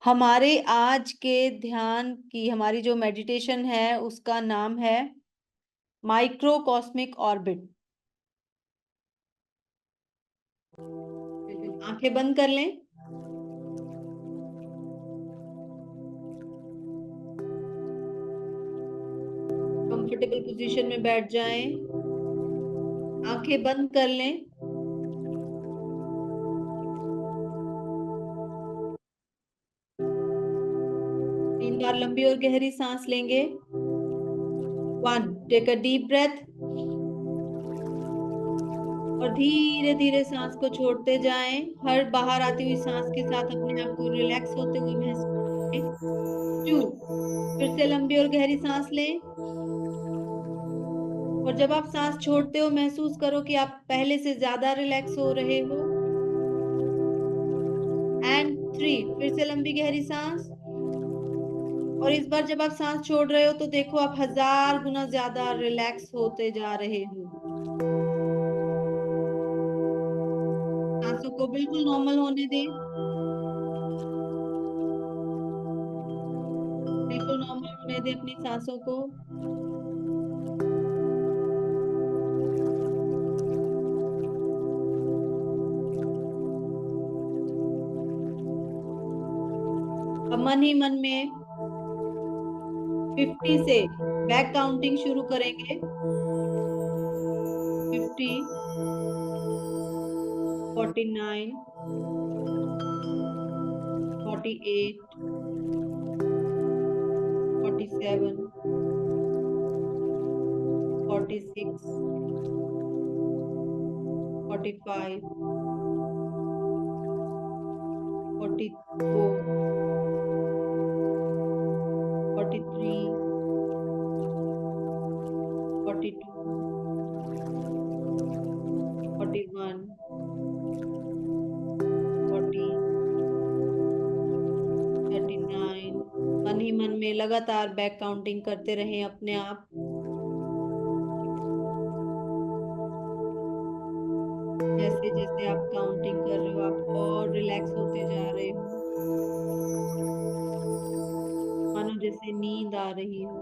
हमारे आज के ध्यान की हमारी जो मेडिटेशन है उसका नाम है माइक्रोकॉस्मिक ऑर्बिट। आंखें बंद कर लें। कंफर्टेबल पोजीशन में बैठ जाएं। आंखें बंद कर लें। तीन बार लंबी और गहरी सांस लेंगे। 1, टेक अ डीप ब्रेथ और धीरे धीरे सांस को छोड़ते जाएं। हर बाहर आती हुई सांस के साथ अपने आप को रिलैक्स होते हुए महसूस करें। 2, फिर से लंबी और गहरी सांस लें और जब आप सांस छोड़ते हो महसूस करो कि आप पहले से ज्यादा रिलैक्स हो रहे हो। एंड 3, फिर से लंबी गहरी सांस और इस बार जब आप सांस छोड़ रहे हो तो देखो आप 1000 गुना ज्यादा रिलैक्स होते जा रहे हो। सांसों को बिल्कुल नॉर्मल होने दें। बिल्कुल नॉर्मल होने दें अपनी सांसों को। अब मन ही मन में 50 से बैक काउंटिंग शुरू करेंगे। 50, 49, 48, 47, 46, 45, 44, 43, 42, 41, 40, 39। मन ही मन में लगातार बैक काउंटिंग करते रहें अपने आप। जैसे जैसे आप काउंटिंग कर रहे हो आप और रिलैक्स होते जा रहे हो। मानो जैसे नींद आ रही हो।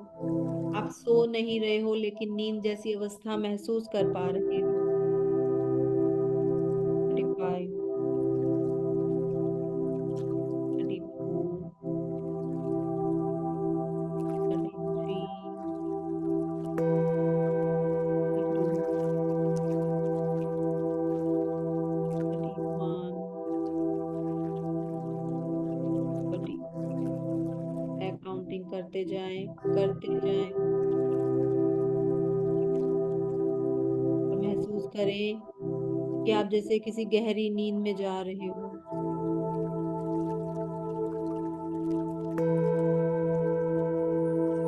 आप सो नहीं रहे हो लेकिन नींद जैसी अवस्था महसूस कर पा रहे हो। 35, 34, 33, 32, 31, 30। बैक काउंटिंग करते जाएं, करते जाएं और महसूस करें कि आप जैसे किसी गहरी नींद में जा रहे हो।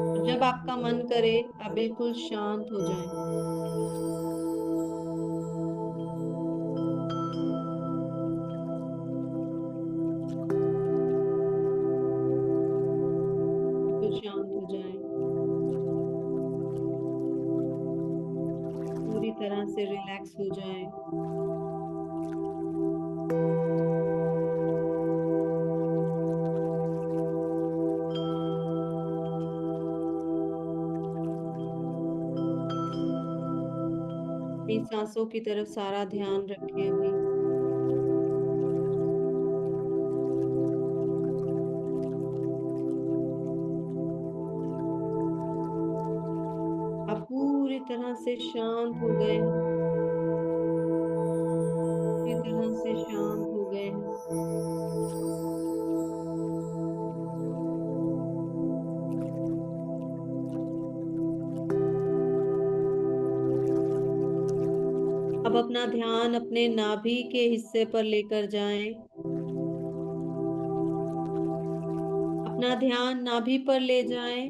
और जब आपका मन करे आप बिल्कुल शांत हो जाएं। बिल्कुल शांत हो जाएं। पूरी तरह से रिलैक्स हो जाएं। अपनी सांसों की तरफ सारा ध्यान रखें अभी। आप पूरी तरह से शांत हो गए हैं। पूरी तरह से शांत हो गए हैं। अब अपना ध्यान अपने नाभि के हिस्से पर लेकर जाएं। अपना ध्यान नाभि पर ले जाएं।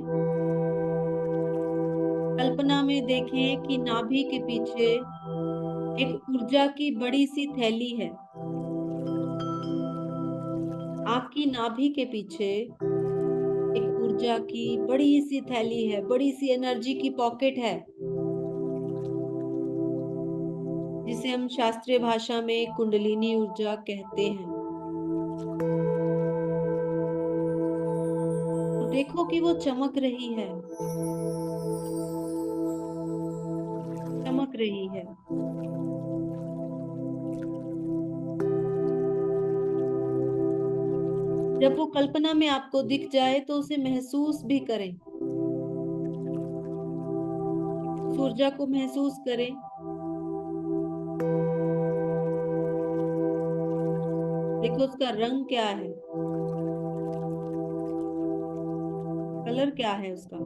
कल्पना में देखें कि नाभि के पीछे एक ऊर्जा की बड़ी सी थैली है। आपकी नाभि के पीछे एक ऊर्जा की बड़ी सी थैली है, बड़ी सी एनर्जी की पॉकेट है, जिसे हम शास्त्रीय भाषा में कुंडलिनी ऊर्जा कहते हैं। तो देखो कि वो चमक रही है, चमक रही है। जब वो कल्पना में आपको दिख जाए तो उसे महसूस भी करें। उस ऊर्जा को महसूस करें। देखो उसका रंग क्या है, कलर क्या है उसका।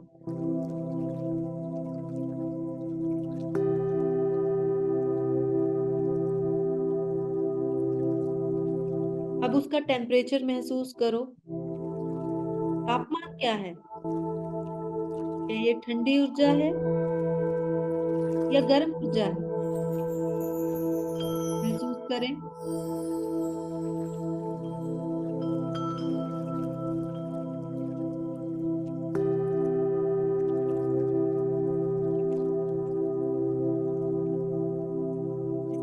अब उसका टेम्परेचर महसूस करो। तापमान क्या है? क्या ये ठंडी ऊर्जा है या गर्म ऊर्जा है? महसूस करें।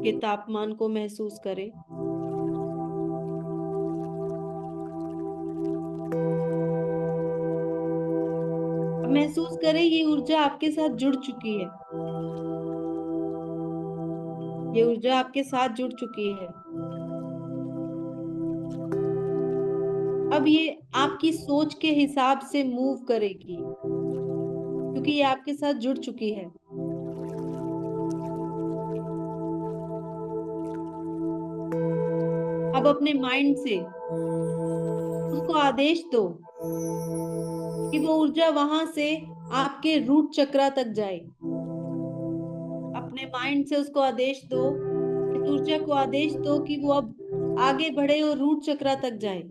इसके तापमान को महसूस करें। अब महसूस करें ये ऊर्जा आपके साथ जुड़ चुकी है। ये ऊर्जा आपके साथ जुड़ चुकी है। अब ये आपकी सोच के हिसाब से मूव करेगी, क्योंकि ये आपके साथ जुड़ चुकी है। अब अपने माइंड से उसको आदेश दो कि वो ऊर्जा वहां से आपके रूट चक्रा तक जाए। अपने माइंड से उसको आदेश दो, इस ऊर्जा को आदेश दो कि वो अब आगे बढ़े और रूट चक्रा तक जाए।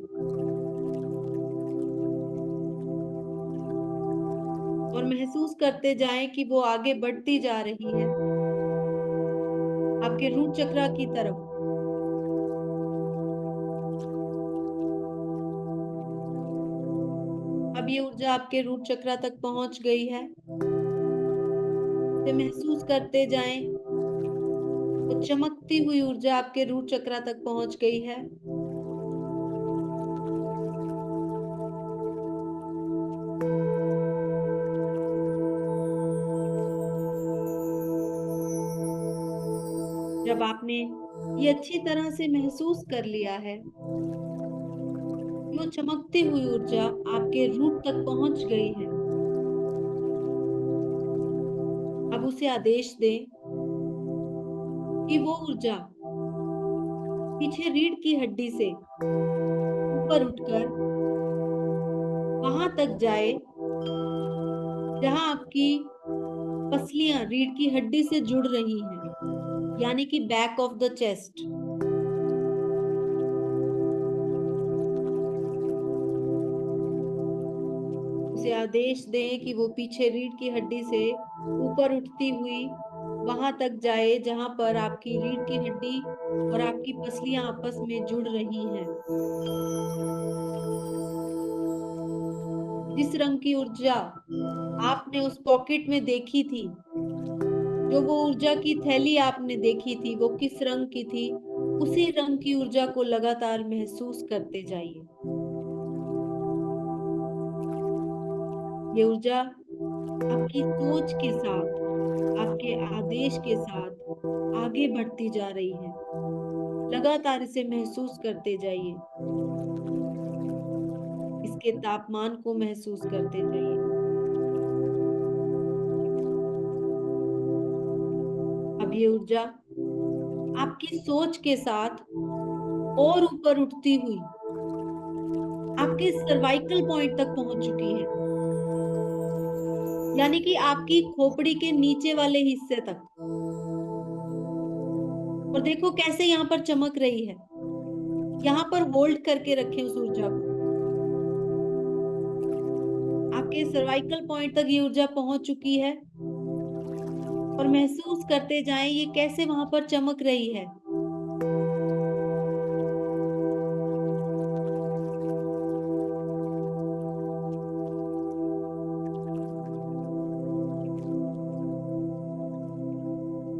और महसूस करते जाएं कि वो आगे बढ़ती जा रही है आपके रूट चक्रा की तरफ। अब ये ऊर्जा आपके रूट चक्रा तक पहुंच गई है। इसे महसूस करते जाएं। वो चमकती हुई ऊर्जा आपके रूट चक्रा तक पहुंच गई है। जब आपने ये अच्छी तरह से महसूस कर लिया है कि वो चमकती हुई ऊर्जा आपके रूट तक पहुंच गई है, अब उसे आदेश दें कि वो ऊर्जा पीछे रीढ़ की हड्डी से ऊपर उठकर वहां तक जाए जहां आपकी पसलियां रीढ़ की हड्डी से जुड़ रही हैं, यानी कि बैक ऑफ द चेस्ट। उसे आदेश दें कि वो पीछे रीढ़ की हड्डी से ऊपर उठती हुई वहां तक जाए जहां पर आपकी रीढ़ की हड्डी और आपकी पसलियां आपस में जुड़ रही हैं। जिस रंग की ऊर्जा आपने उस पॉकेट में देखी थी, जो वो ऊर्जा की थैली आपने देखी थी, वो किस रंग की थी, उसी रंग की ऊर्जा को लगातार महसूस करते जाइए। ये ऊर्जा आपकी सोच के साथ, आपके आदेश के साथ आगे बढ़ती जा रही है। लगातार इसे महसूस करते जाइए। इसके तापमान को महसूस करते जाइए। अब ये ऊर्जा आपकी सोच के साथ और ऊपर उठती हुई आपके सर्वाइकल पॉइंट तक पहुंच चुकी है, यानी कि आपकी खोपड़ी के नीचे वाले हिस्से तक। और देखो कैसे यहाँ पर चमक रही है। यहाँ पर होल्ड करके रखें उस ऊर्जा को। आपके सर्वाइकल पॉइंट तक ये ऊर्जा पहुंच चुकी है और महसूस करते जाएं ये कैसे वहां पर चमक रही है।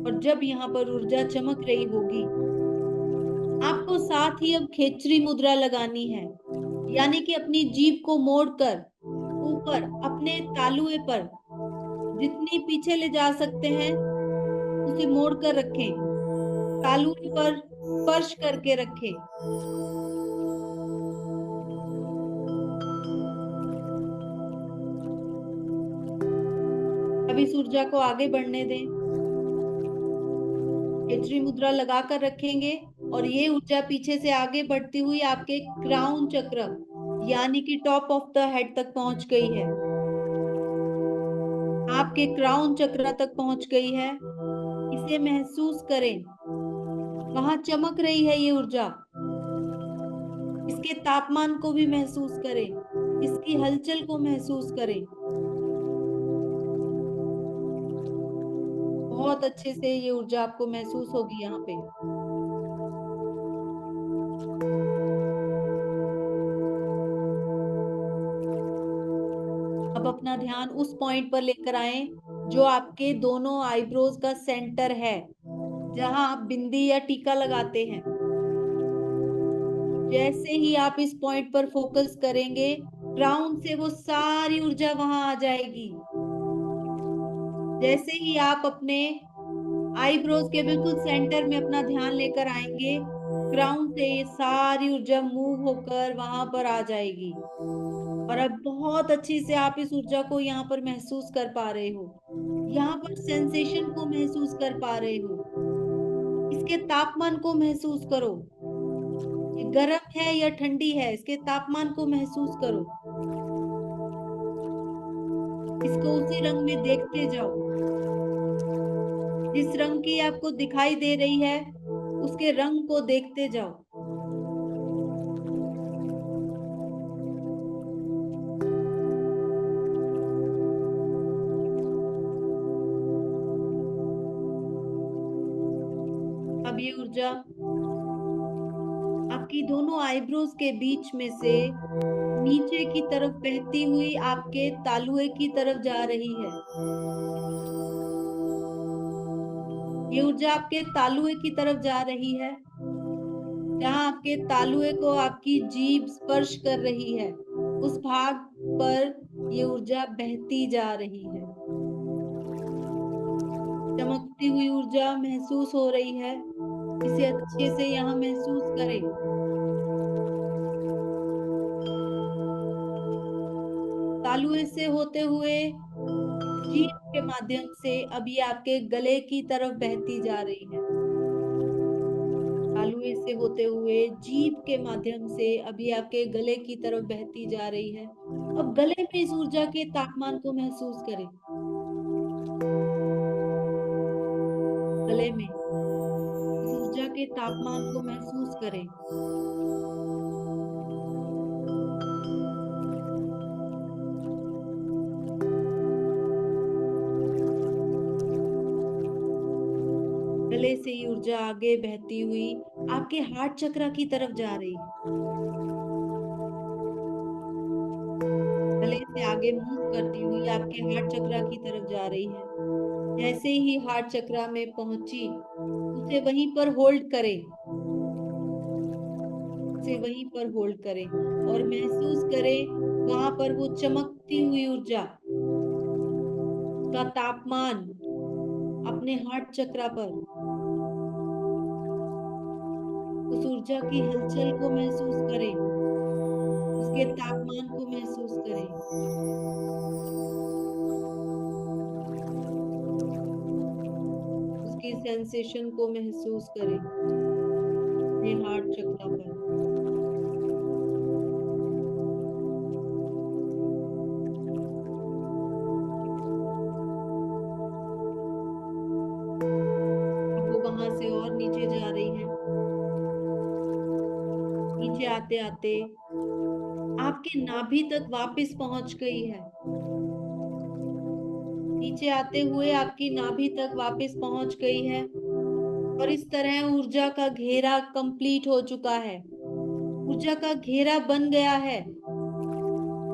और जब यहाँ पर ऊर्जा चमक रही होगी, आपको साथ ही अब खेचरी मुद्रा लगानी है, यानी कि अपनी जीभ को मोड़कर ऊपर अपने तालुए पर जितनी पीछे ले जा सकते हैं, उसे मोड़ कर रखें। तालुए पर स्पर्श करके रखें। अब इस ऊर्जा को आगे बढ़ने दें। केचरी मुद्रा लगाकर रखेंगे और ये ऊर्जा पीछे से आगे बढ़ती हुई आपके क्राउन चक्र यानी कि टॉप ऑफ द हेड तक पहुंच गई है। आपके क्राउन चक्र तक पहुंच गई है। इसे महसूस करें। वहां चमक रही है ये ऊर्जा। इसके तापमान को भी महसूस करें। इसकी हलचल को महसूस करें। बहुत अच्छे से ये ऊर्जा आपको महसूस होगी यहाँ पे। अब अपना ध्यान उस पॉइंट पर लेकर आए जो आपके दोनों आईब्रोज का सेंटर है, जहां आप बिंदी या टीका लगाते हैं। जैसे ही आप इस पॉइंट पर फोकस करेंगे, क्राउन से वो सारी ऊर्जा वहां आ जाएगी। जैसे ही आप अपने आईब्रोज के बिल्कुल सेंटर में अपना ध्यान लेकर आएंगे, क्राउन से ये सारी ऊर्जा मूव होकर वहां पर आ जाएगी। और अब बहुत अच्छी से आप इस ऊर्जा को यहाँ पर महसूस कर पा रहे हो। यहाँ पर सेंसेशन को महसूस कर पा रहे हो। इसके तापमान को महसूस करो। ये गर्म है या ठंडी है, इसके तापमान को महसूस करो। इसको उसी रंग में देखते जाओ। जिस रंग की आपको दिखाई दे रही है, उसके रंग को देखते जाओ। अब ये ऊर्जा आपकी दोनों आईब्रोज के बीच में से नीचे की तरफ बहती हुई आपके तालुए की तरफ जा रही है। ये ऊर्जा आपके तालुए की तरफ जा रही है, जहां आपके तालुए को आपकी जीभ स्पर्श कर रही है। उस भाग पर ये ऊर्जा बहती जा रही है। चमकती हुई ऊर्जा महसूस हो रही है। इसे अच्छे से यहाँ महसूस करें। तालुए से होते हुए जीभ के माध्यम से अब ये आपके गले की तरफ बहती जा रही है। तालुए से होते हुए जीभ के माध्यम से अब ये आपके गले की तरफ बहती जा रही है। अब गले में इस ऊर्जा के तापमान को महसूस करें। गले में इस ऊर्जा के तापमान को महसूस करें। गले से ये ऊर्जा आगे बहती हुई आपके हार्ट चक्र की तरफ जा रही है। गले से आगे मूव करती हुई आपके हार्ट चक्र की तरफ जा रही है। जैसे ही हार्ट चक्र में पहुंची, उसे वहीं पर होल्ड करें। उसे वहीं पर होल्ड करें और महसूस करें वहां पर वो चमकती हुई ऊर्जा का तापमान अपने हार्ट चक्र पर। उस ऊर्जा की हलचल को महसूस करें। उसके तापमान को महसूस करें। उसकी सेंसेशन को महसूस करें अपने हार्ट चक्र पर। अब वो वहां से और नीचे जा रही है। नीचे आते आते आपके नाभि तक वापस पहुंच गई है। नीचे आते हुए आपकी नाभि तक वापस पहुंच गई है और इस तरह ऊर्जा का घेरा कंप्लीट हो चुका है। ऊर्जा का घेरा बन गया है।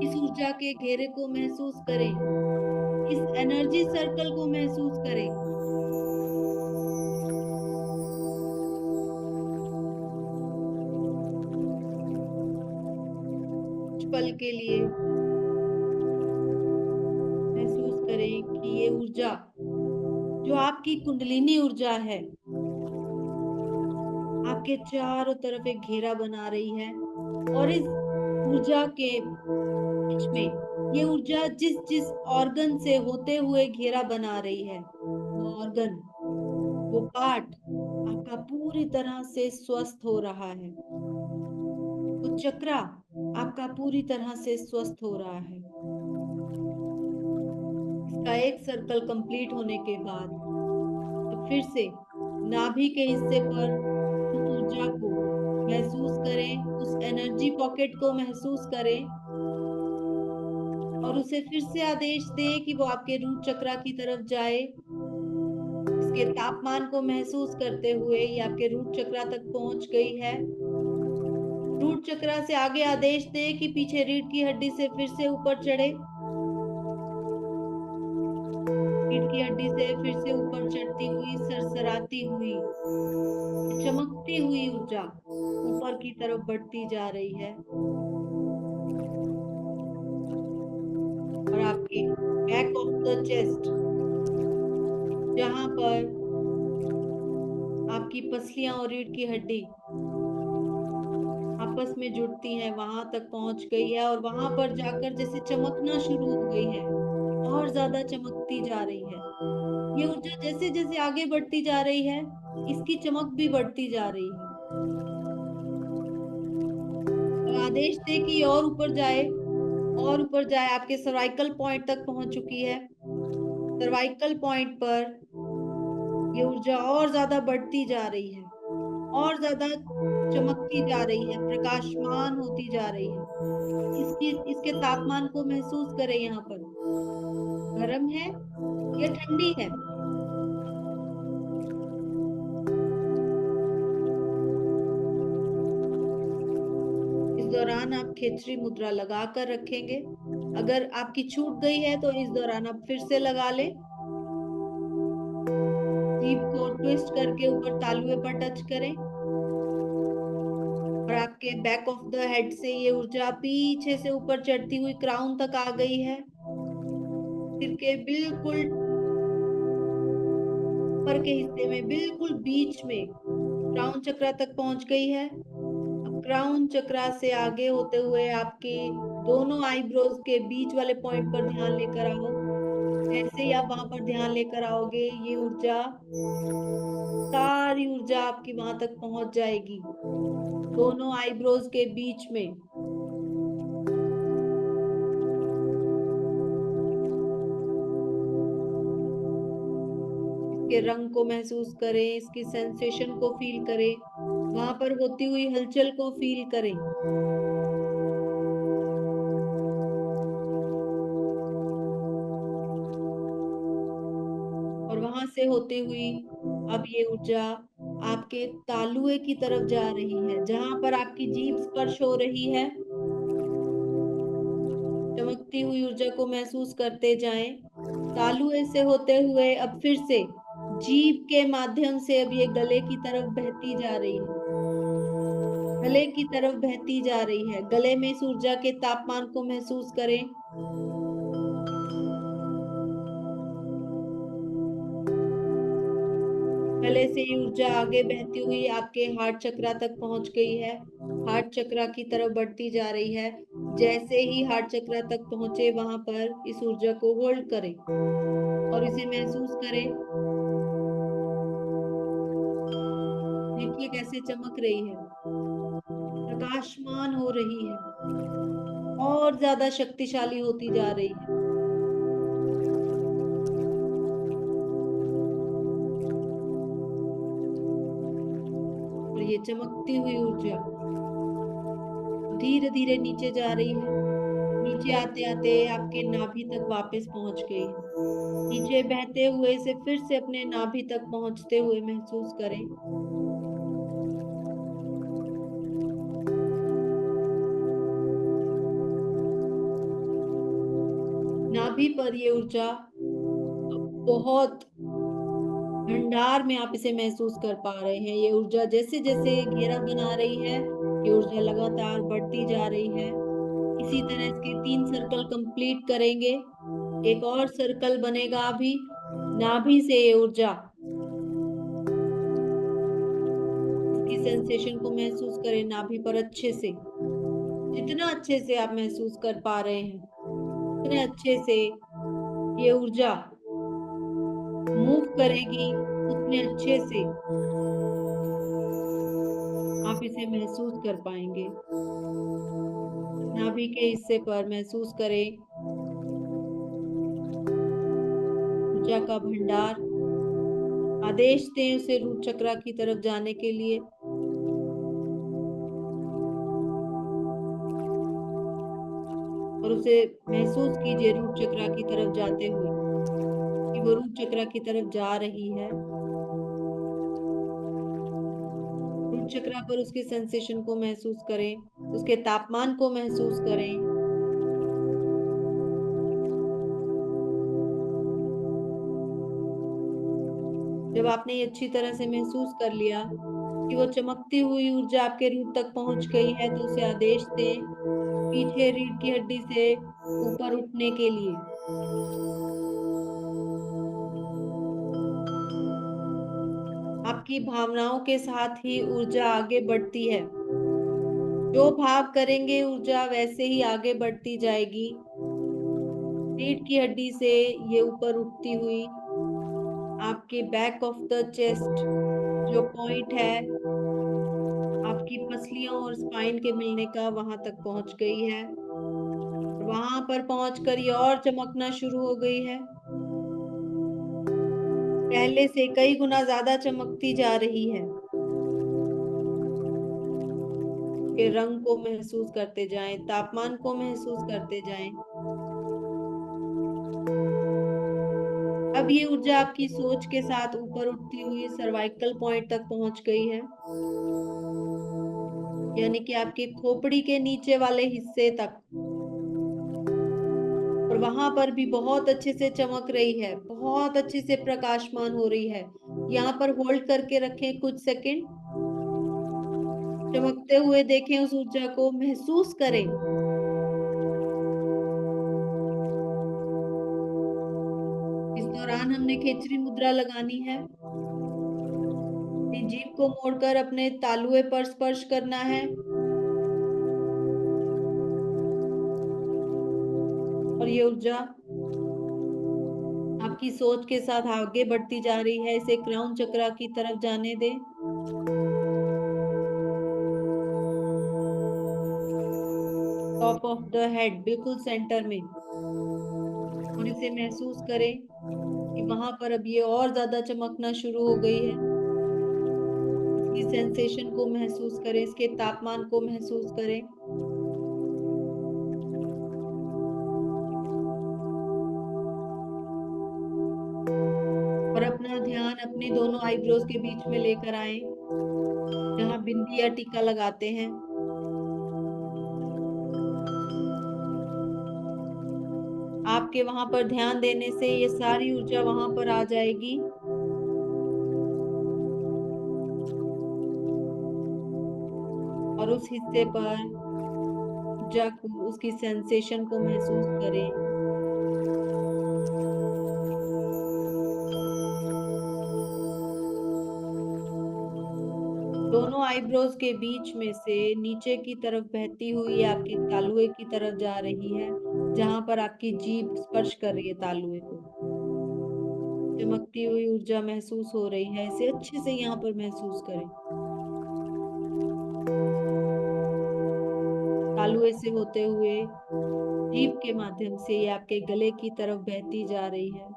इस ऊर्जा के घेरे को महसूस करें। इस एनर्जी सर्कल को महसूस करें। कुछ पल के लिए ऊर्जा जो आपकी कुंडलिनी ऊर्जा है, आपके चारों तरफ एक घेरा बना रही है और इस ऊर्जा के बीच में ये ऊर्जा जिस-जिस ऑर्गन से होते हुए घेरा बना रही है, वो ऑर्गन, वो पार्ट आपका पूरी तरह से स्वस्थ हो रहा है। वो चक्रा आपका पूरी तरह से स्वस्थ हो रहा है। इसका एक सर्कल कंप्लीट होने के बाद अब फिर से नाभि के हिस्से पर उस ऊर्जा को महसूस करें, उस एनर्जी पॉकेट को महसूस करें और उसे फिर से आदेश दें कि वो आपके रूट चक्रा की तरफ जाए। इसके तापमान को महसूस करते हुए ये आपके रूट चक्रा तक पहुंच गई है। रूट चक्रा से आगे आदेश दें कि पीछे रीढ़ की हड्डी से फिर से ऊपर चढ़े। रीढ़ की हड्डी से फिर से ऊपर चढ़ती हुई, सरसराती हुई, चमकती हुई ऊर्जा ऊपर की तरफ बढ़ती जा रही है और आपके बैक ऑफ द चेस्ट जहां पर आपकी पसलियां और रीढ़ की हड्डी आपस में जुड़ती हैं, वहां तक पहुंच गई है और वहां पर जाकर जैसे चमकना शुरू हो गई है, और ज्यादा चमकती जा रही है। ये ऊर्जा जैसे जैसे आगे बढ़ती जा रही है, इसकी चमक भी बढ़ती जा रही है। और आदेश दे कि और ऊपर जाए, और ऊपर जाए, आपके सर्वाइकल पॉइंट तक पहुंच चुकी है। सर्वाइकल पॉइंट पर ये ऊर्जा और ज्यादा बढ़ती जा रही है, और ज्यादा चमकती जा रही है, प्रकाशमान होती जा रही है। इसके तापमान को महसूस करें यहाँ पर। गर्म है या ठंडी है? इस दौरान आप खेचरी मुद्रा लगाकर रखेंगे। अगर आपकी छूट गई है तो इस दौरान आप फिर से लगा लें। जीभ को ट्विस्ट करके ऊपर तालुए पर टच करें और आपके बैक ऑफ द हेड से ये ऊर्जा पीछे से ऊपर चढ़ती हुई क्राउन तक आ गई है। सिर के बिल्कुल ऊपर के हिस्से में बिल्कुल बीच में क्राउन चक्रा तक पहुंच गई है। अब क्राउन चक्रा से आगे होते हुए आपके दोनों आईब्रोज के बीच वाले पॉइंट पर ध्यान लेकर आओ। जैसे ही आप वहां पर ध्यान लेकर आओगे, ये ऊर्जा, सारी ऊर्जा आपकी वहां तक पहुंच जाएगी, दोनों आईब्रोज के बीच में। इसके रंग को महसूस करें, इसकी सेंसेशन को फील करें, वहां पर होती हुई हलचल को फील करें। और वहां से होते हुई अब ये ऊर्जा आपके तालुए की तरफ जा रही है, जहां पर आपकी जीभ स्पर्श हो रही है। चमकती हुई ऊर्जा को महसूस करते जाएं। तालुए से होते हुए अब फिर से जीभ के माध्यम से अब ये गले की तरफ बहती जा रही है। गले की तरफ बहती जा रही है। गले में इस ऊर्जा के तापमान को महसूस करें। गले से ये ऊर्जा आगे बहती हुई आपके हार्ट चक्रा तक पहुंच गई है। हार्ट चक्रा की तरफ बढ़ती जा रही है। जैसे ही हार्ट चक्रा तक पहुंचे, वहां पर इस ऊर्जा को होल्ड करें और इसे महसूस करें। देखिए कैसे चमक रही है, प्रकाशमान हो रही है, और ज्यादा शक्तिशाली होती जा रही है। और ये चमकती हुई ऊर्जा धीरे धीरे नीचे जा रही है। नीचे आते आते आपके नाभि तक वापस पहुंच गई है। नीचे बहते हुए इसे फिर से अपने नाभि तक पहुंचते हुए महसूस करें। नाभि पर ये ऊर्जा बहुत भंडार में आप इसे महसूस कर पा रहे हैं। ये ऊर्जा जैसे जैसे घेरा बना रही है, ये ऊर्जा लगातार बढ़ती जा रही है। इसी तरह इसके 3 सर्कल कंप्लीट करेंगे। एक और सर्कल बनेगा अभी, नाभि से ये ऊर्जा, इसकी सेंसेशन को महसूस करें नाभि पर अच्छे से। जितना अच्छे से आप महसूस कर पा रहे हैं, उतने अच्छे से ये ऊर्जा मूव करेगी, उतने अच्छे से आप इसे महसूस कर पाएँगे। नाभि के हिस्से पर महसूस करें ऊर्जा का भंडार। आदेश दें उसे रूट चक्र की तरफ जाने के लिए। और उसे महसूस कीजिए रूट चक्र की तरफ जाते हुए, कि वो रूट चक्र की तरफ जा रही है। रूट चक्र पर उसके सेंसेशन को महसूस करें, उसके तापमान को महसूस करें। जब आपने ये अच्छी तरह से महसूस कर लिया कि वो चमकती हुई ऊर्जा आपके रूट तक पहुंच गई है, तो उसे आदेश दें पीछे रीढ़ की हड्डी से ऊपर उठने के लिए। आपकी भावनाओं के साथ ही ऊर्जा आगे बढ़ती है। जो भाव करेंगे ऊर्जा वैसे ही आगे बढ़ती जाएगी। रीढ़ की हड्डी से ये ऊपर उठती हुई आपके बैक ऑफ द चेस्ट जो पॉइंट है, आपकी पसलियों और स्पाइन के मिलने का वहां तक पहुंच गई है। वहां पर पहुंचकर ये और चमकना शुरू हो गई है। पहले से कई गुना ज्यादा चमकती जा रही है। के रंग को महसूस करते जाएं, तापमान को महसूस करते जाएं। अब ये ऊर्जा आपकी सोच के साथ ऊपर उठती हुई सर्वाइकल पॉइंट तक पहुंच गई है, यानी कि आपकी खोपड़ी के नीचे वाले हिस्से तक। और वहां पर भी बहुत अच्छे से चमक रही है, बहुत अच्छे से प्रकाशमान हो रही है। यहाँ पर होल्ड करके रखें कुछ सेकंड। चमकते हुए देखें उस ऊर्जा को, महसूस करें। इस दौरान हमने खेचरी मुद्रा लगानी है। अपनी जीभ को मोड़कर अपने तालुए पर स्पर्श करना है। और ये ऊर्जा आपकी सोच के साथ आगे बढ़ती जा रही है। इसे क्राउन चक्र की तरफ जाने दें। टॉप ऑफ द हेड, बिल्कुल सेंटर में। और इसे महसूस करें कि वहां पर अब ये और ज्यादा चमकना शुरू हो गई है। इसकी सेंसेशन को महसूस करें, इसके तापमान को महसूस करें। और अपना ध्यान अपने दोनों आईब्रोज के बीच में लेकर आए, जहां बिंदी या टीका लगाते हैं। आपके वहां पर ध्यान देने से ये सारी ऊर्जा वहां पर आ जाएगी। और उस हिस्से पर ऊर्जा को, उसकी सेंसेशन को महसूस करें। दोनों आईब्रोज के बीच में से नीचे की तरफ बहती हुई आपके तालुए की तरफ जा रही है, जहां पर आपकी जीभ स्पर्श कर रही है तालुए को। चमकती हुई ऊर्जा महसूस हो रही है, इसे अच्छे से यहाँ पर महसूस करें। तालुए से होते हुए जीभ के माध्यम से ये आपके गले की तरफ बहती जा रही है।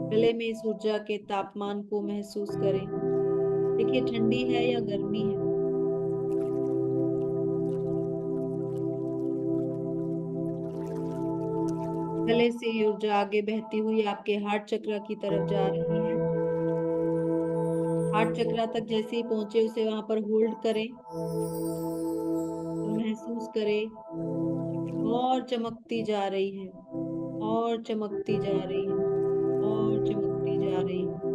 गले में इस ऊर्जा के तापमान को महसूस करें। देखिए ठंडी है या गर्मी है। गले से ये ऊर्जा आगे बहती हुई आपके हार्ट चक्र की तरफ जा रही है। हार्ट चक्र तक जैसे ही पहुंचे उसे वहां पर होल्ड करें और महसूस करें। और चमकती जा रही है, और चमकती जा रही है, और चमकती जा रही है।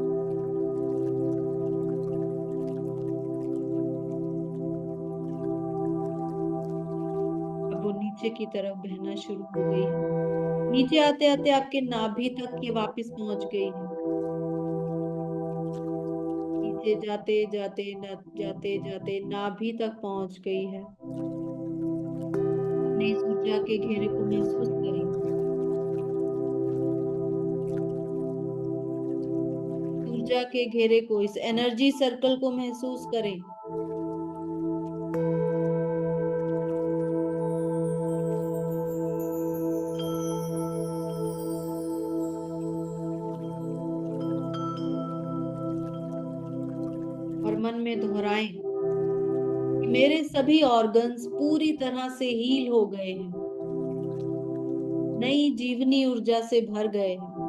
अब वो नीचे की तरफ बहना शुरू हो गई है। नीचे आते-आते आपके नाभि तक ये वापस पहुँच गई है। नीचे जाते-जाते न जाते-जाते नाभि तक पहुँच गई है। अपने इस ऊर्जा के घेरे को महसूस करें। ऊर्जा के घेरे को, इस एनर्जी सर्कल को महसूस करें। और मन में दोहराएँ कि मेरे सभी ऑर्गन्स पूरी तरह से हील हो गए हैं। नई जीवनी ऊर्जा से भर गए हैं।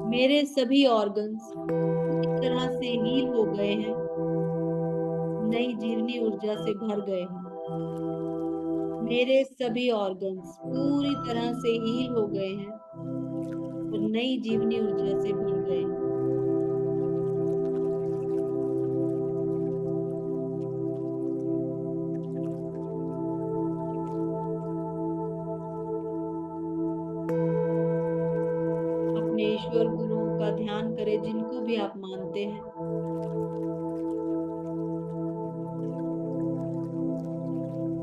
मेरे सभी ऑर्गन्स पूरी तरह से हील हो गए हैं। नई जीवनी ऊर्जा से भर गए हैं। मेरे सभी ऑर्गन्स पूरी तरह से हील हो गए हैं और नई जीवनी ऊर्जा से भर गए हैं। अपने ईश्वर गुरुओं का ध्यान करें जिनको भी आप मानते हैं।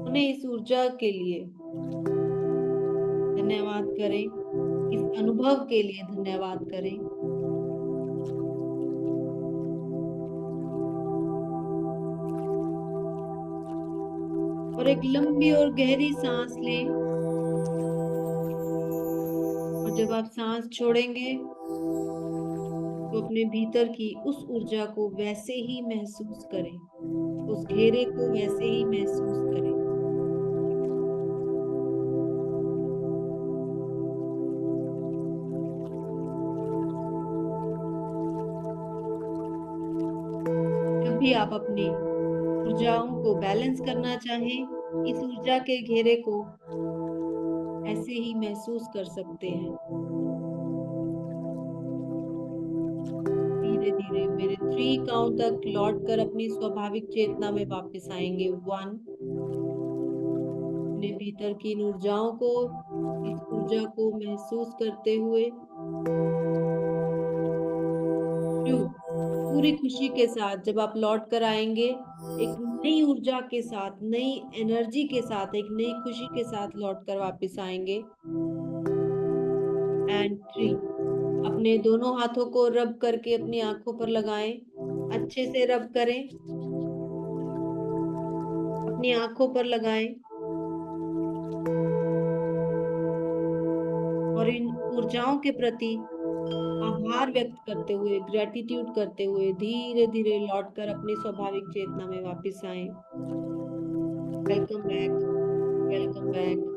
उन्हें इस ऊर्जा के लिए धन्यवाद करें। इस अनुभव के लिए धन्यवाद करें। और एक लंबी और गहरी सांस लें। और जब आप सांस छोड़ेंगे तो अपने भीतर की उस ऊर्जा को वैसे ही महसूस करें। उस घेरे को वैसे ही महसूस करें। जब भी आप अपनी ऊर्जाओं को बैलेंस करना चाहें, इस ऊर्जा के घेरे को ऐसे ही महसूस कर सकते हैं। धीरे-धीरे मेरे 3 काउंट तक लौट कर अपनी स्वाभाविक चेतना में वापस आएँगे। 1 अपने भीतर की इन ऊर्जाओं को, इस ऊर्जा को महसूस करते हुए 2 पूरी खुशी के साथ जब आप लौट कर आएँगे, एक नई ऊर्जा के साथ, नई एनर्जी के साथ, एक नई खुशी के साथ लौट कर वापस आएँगे। एंड 3 अपने दोनों हाथों को रब करके अपनी आँखों पर लगाएँ। अच्छे से रब करें, अपनी आँखों पर लगाएँ और इन ऊर्जाओं के प्रति आभार व्यक्त करते हुए, ग्रैटिट्यूड करते हुए धीरे-धीरे लौटकर अपनी स्वाभाविक चेतना में वापस आएँ। Welcome back, welcome back.